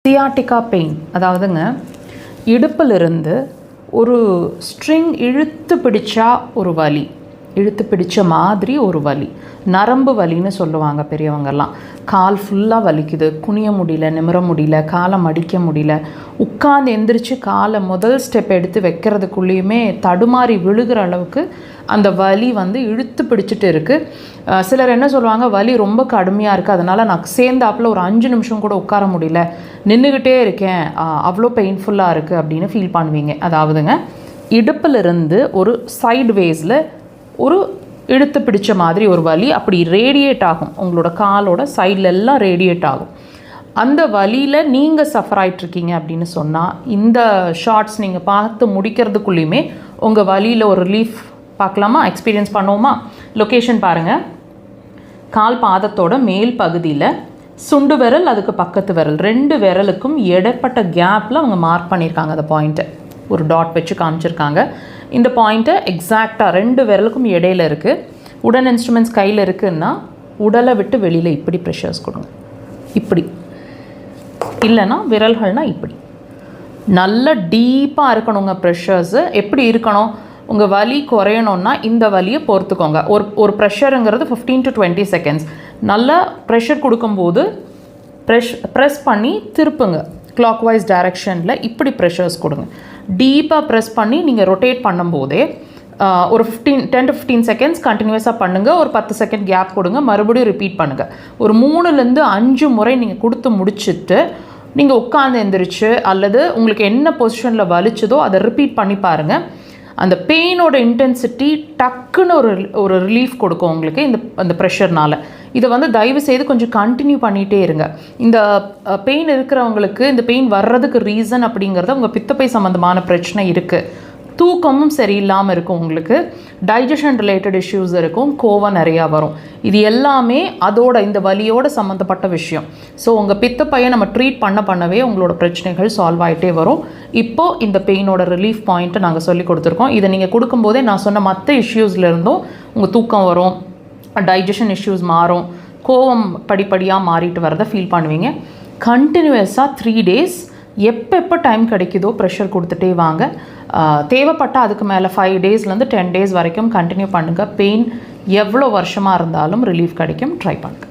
Sciatica pain, அதாவதுங்க இடுப்பிலிருந்து ஒரு string இழுத்து பிடிச்சா ஒரு வலி, இழுத்து பிடிச்ச மாதிரி ஒரு வலி, நரம்பு வலின்னு சொல்லுவாங்க பெரியவங்கெல்லாம். கால் ஃபுல்லாக வலிக்குது, குனிய முடியல, நிமிர முடியல, காலை மடிக்க முடியல, உட்காந்து எந்திரிச்சு காலை முதல் ஸ்டெப் எடுத்து வைக்கிறதுக்குள்ளேயுமே தடுமாறி விழுகிற அளவுக்கு அந்த வலி வந்து இழுத்து பிடிச்சிட்டு இருக்குது. சிலர் என்ன சொல்லுவாங்க, வலி ரொம்ப கடுமையாக இருக்குது, அதனால் நான் சேர்ந்தாப்பில் ஒரு 5 நிமிஷம் கூட உட்கார முடியல, நின்றுக்கிட்டே இருக்கேன், அவ்வளோ பெயின்ஃபுல்லாக இருக்குது அப்படின்னு ஃபீல் பண்ணுவீங்க. அதாவதுங்க இடுப்பிலிருந்து ஒரு சைடு வேஸில் ஒரு இழுத்து பிடிச்ச மாதிரி ஒரு வலி அப்படி ரேடியேட் ஆகும், உங்களோட காலோட சைடில் எல்லாம் ரேடியேட் ஆகும். அந்த வலியில் நீங்கள் சஃபர் ஆகிட்ருக்கீங்க அப்படின்னு சொன்னால் இந்த ஷார்ட்ஸ் நீங்கள் பார்த்து முடிக்கிறதுக்குள்ளேயுமே உங்கள் வலியில் ஒரு ரிலீஃப் பார்க்கலாமா, எக்ஸ்பீரியன்ஸ் பண்ணுவோமா? லொக்கேஷன் பாருங்கள். கால் பாதத்தோட மேல் பகுதியில் சுண்டு விரல், அதுக்கு பக்கத்து விரல், 2 விரலுக்கும் இடைப்பட்ட கேப்பில் அவங்க மார்க் பண்ணியிருக்காங்க. அந்த பாயிண்ட்டை ஒரு டாட் வச்சு காமிச்சிருக்காங்க. இந்த பாயிண்ட்டை எக்ஸாக்டாக 2 விரலுக்கும் இடையில இருக்குது. உடன் இன்ஸ்ட்ருமெண்ட்ஸ் கையில் இருக்குதுன்னா உடலை விட்டு வெளியில் இப்படி ப்ரெஷர்ஸ் கொடுங்க, இப்படி இல்லைன்னா விரல்கள்னால் இப்படி நல்லா டீப்பாக இருக்கணுங்க ப்ரெஷர்ஸு. எப்படி இருக்கணும்? உங்கள் வலி குறையணுன்னா இந்த வலியை பொறுத்துக்கோங்க. ஒரு ப்ரெஷருங்கிறது 15 to 20 seconds. நல்லா ப்ரெஷர் கொடுக்கும்போது ப்ரெஸ் பண்ணி திருப்புங்க, கிளாக் வைஸ் டைரெக்ஷனில் இப்படி ப்ரெஷர்ஸ் கொடுங்க. டீப்பாக ப்ரெஸ் பண்ணி நீங்கள் ரொட்டேட் பண்ணும்போதே ஒரு 10 to 15 seconds கண்டினியூஸாக பண்ணுங்கள். ஒரு 10 செகண்ட் கேப் கொடுங்க, மறுபடியும் ரிப்பீட் பண்ணுங்கள். ஒரு 3 to 5 முறை நீங்கள் கொடுத்து முடிச்சுட்டு நீங்கள் உட்காந்து எந்திரிச்சு அல்லது உங்களுக்கு என்ன பொசிஷனில் வலிச்சதோ அதை ரிப்பீட் பண்ணி பாருங்கள். அந்த பெயினோட இன்டென்சிட்டி டக்குன்னு ஒரு ரிலீஃப் கொடுக்கும் உங்களுக்கு அந்த ப்ரெஷர்னால். இதை வந்து தயவு செய்து கொஞ்சம் கண்டினியூ பண்ணிகிட்டே இருங்க. இந்த பெயின் இருக்கிறவங்களுக்கு இந்த பெயின் வர்றதுக்கு ரீசன் அப்படிங்கிறது உங்கள் பித்தப்பை சம்மந்தமான பிரச்சனை இருக்குது, தூக்கமும் சரியில்லாமல் இருக்கும், உங்களுக்கு டைஜஷன் ரிலேட்டட் இஷ்யூஸ் இருக்கும், கோவம் நிறையா வரும். இது எல்லாமே இந்த வலியோட சம்மந்தப்பட்ட விஷயம். ஸோ உங்கள் பித்தப்பையை நம்ம ட்ரீட் பண்ணவே உங்களோட பிரச்சனைகள் சால்வ் ஆகிட்டே வரும். இப்போது இந்த பெயினோட ரிலீஃப் பாயிண்ட்டை நாங்கள் சொல்லி கொடுத்துருக்கோம். இதை நீங்கள் கொடுக்கும்போதே நான் சொன்ன மற்ற இஷ்யூஸ்லேருந்தும் உங்கள் தூக்கம் வரும், டைஜஷன் இஷ்யூஸ் மாறும், கோவம் படிப்படியாக மாறிட்டு வரதை ஃபீல் பண்ணுவீங்க. கண்டினியூஸாக 3 days எப்போ டைம் கிடைக்குதோ ப்ரெஷர் கொடுத்துட்டே வாங்க. தேவைப்பட்டால் அதுக்கு மேலே 5 daysலேருந்து 10 days வரைக்கும் கண்டினியூ பண்ணுங்கள். பெயின் எவ்வளோ வருஷமாக இருந்தாலும் ரிலீஃப் கிடைக்கும். ட்ரை பண்ணுங்கள்.